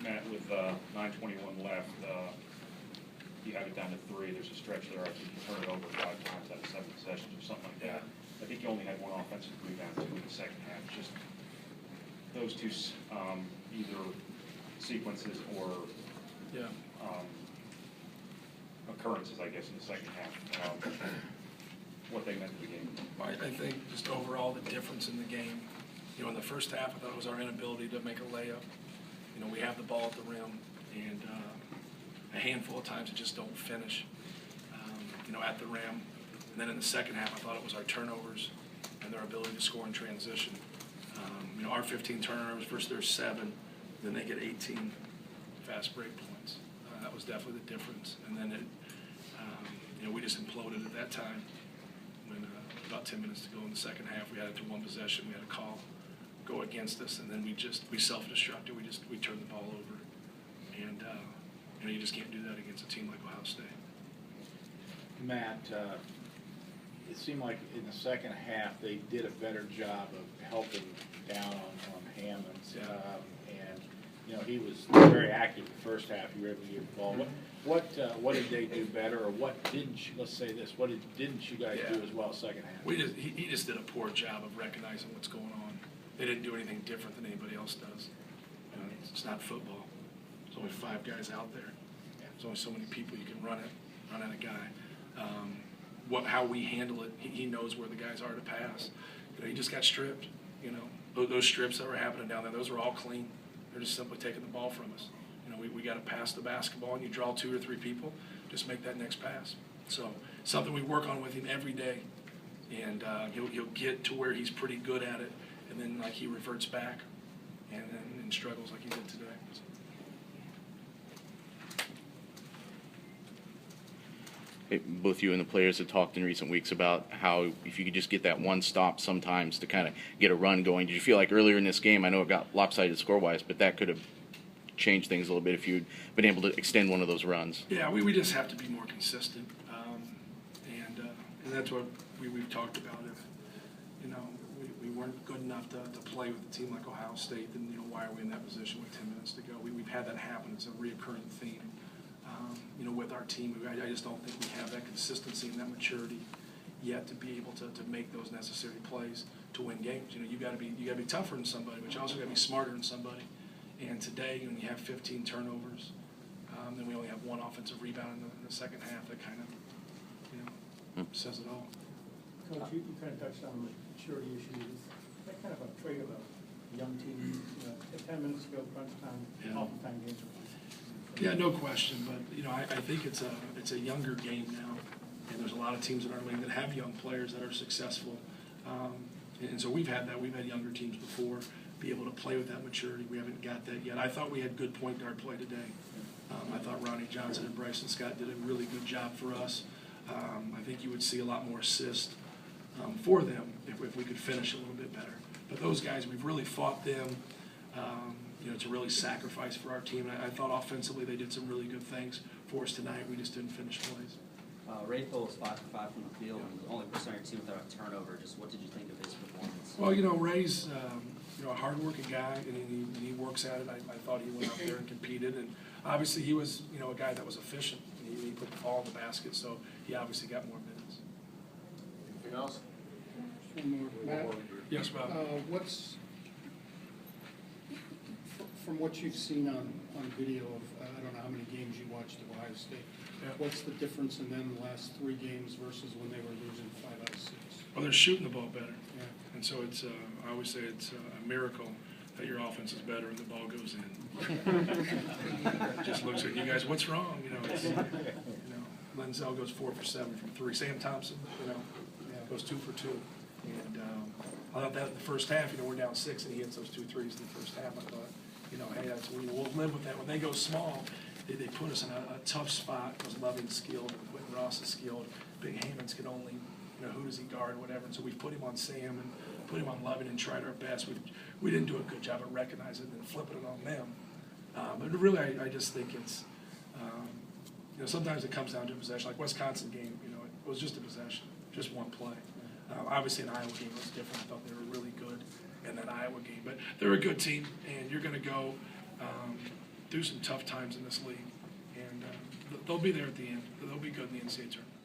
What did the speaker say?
Matt, with 9:21 left, you have it down to 3. There's a stretch there. I think you turn it over 5 times out of 7 possessions or something like that. I think you only had 1 offensive rebound, 2 in the second half. Just those two either sequences or occurrences, I guess, in the second half. What they meant to the game. I think just overall the difference in the game. You know, in the first half, I thought it was our inability to make a layup. You know, we have the ball at the rim, and a handful of times it just don't finish, you know, at the rim. And then in the second half, I thought it was our turnovers and their ability to score in transition. You know, our 15 turnovers versus their 7, then they get 18 fast break points. That was definitely the difference. And then you know, we just imploded at that time. When about 10 minutes to go in the second half, we had it to 1 possession. We had a call go against us, and then we self-destructed. We turned the ball over, and you know, you just can't do that against a team like Ohio State. Matt, it seemed like in the second half they did a better job of helping down on Hammonds, and you know, he was very active the first half. You were able to get the ball. What did they do better, or what didn't you? Let's say this: what didn't you guys do as well second half? He just did a poor job of recognizing what's going on. They didn't do anything different than anybody else does. You know, it's not football. There's only 5 guys out there. There's only so many people you can run at a guy. How we handle it, he knows where the guys are to pass. You know, he just got stripped. You know, those strips that were happening down there, those were all clean. They're just simply taking the ball from us. You know, we got to pass the basketball, and you draw 2 or 3 people, just make that next pass. So something we work on with him every day, and he'll get to where he's pretty good at it, and then like he reverts back and struggles like he did today. Both you and the players have talked in recent weeks about how if you could just get that one stop sometimes to kind of get a run going. Did you feel like earlier in this game, I know it got lopsided score-wise, but that could have changed things a little bit if you'd been able to extend one of those runs? Yeah, we just have to be more consistent, and that's what we've talked about. If you know we weren't good enough to play with a team like Ohio State, then you know, why are we in that position with 10 minutes to go? We've had that happen. It's a reoccurring theme. You know, with our team, I just don't think we have that consistency and that maturity yet to be able to make those necessary plays to win games. You know, you got to be tougher than somebody, but you also got to be smarter than somebody. And today, when you have 15 turnovers, then we only have 1 offensive rebound in the second half, that kind of, you know, says it all. Coach, you kind of touched on the maturity issues. Is that kind of a trait of a young team? You know, 10 minutes to go, crunch time, oftentimes games are. Yeah, no question. But you know, I think it's a younger game now, and there's a lot of teams in our league that have young players that are successful, and so we've had that. We've had younger teams before be able to play with that maturity. We haven't got that yet. I thought we had good point guard play today. I thought Ronnie Johnson and Bryson Scott did a really good job for us. I think you would see a lot more assist for them if we could finish a little bit better. But those guys, we've really fought them. You know, to really sacrifice for our team. And I thought offensively they did some really good things for us tonight. We just didn't finish plays. Rayfield was 5 for 5 from the field, and the only person on your team without a turnover. Just what did you think of his performance? Well, you know, Ray's you know, a hard-working guy, and he works at it. I thought he went out there and competed, and obviously he was, you know, a guy that was efficient. He put the ball in the basket, so he obviously got more minutes. Anything else? One more. Matt, Yes, Bob. From what you've seen on video of, I don't know how many games you watched of Ohio State, what's the difference in them in the last 3 games versus when they were losing 5 out of 6? Well, they're shooting the ball better. Yeah. And so it's, I always say it's a miracle that your offense is better and the ball goes in. Just looks at you guys, what's wrong? You know, it's, you know, Lenzel goes 4 for 7 from 3. Sam Thompson, you know, goes 2 for 2. And I thought that in the first half, you know, we're down 6 and he hits those 2 threes in the first half. I thought, you know, hey, that's, we'll live with that. When they go small, they put us in a tough spot because Lovin's skilled and Quentin Ross is skilled. Big Hammonds can only, you know, who does he guard, whatever. And so we put him on Sam and put him on Lovin and tried our best. We didn't do a good job of recognizing it and flipping it on them. But really, I just think it's, you know, sometimes it comes down to a possession. Like Wisconsin game, you know, it was just a possession, just one play. Obviously, an Iowa game was different. I thought they were really good in that Iowa game. But they're a good team, and you're going to go through some tough times in this league, and they'll be there at the end. They'll be good in the NCAA tournament.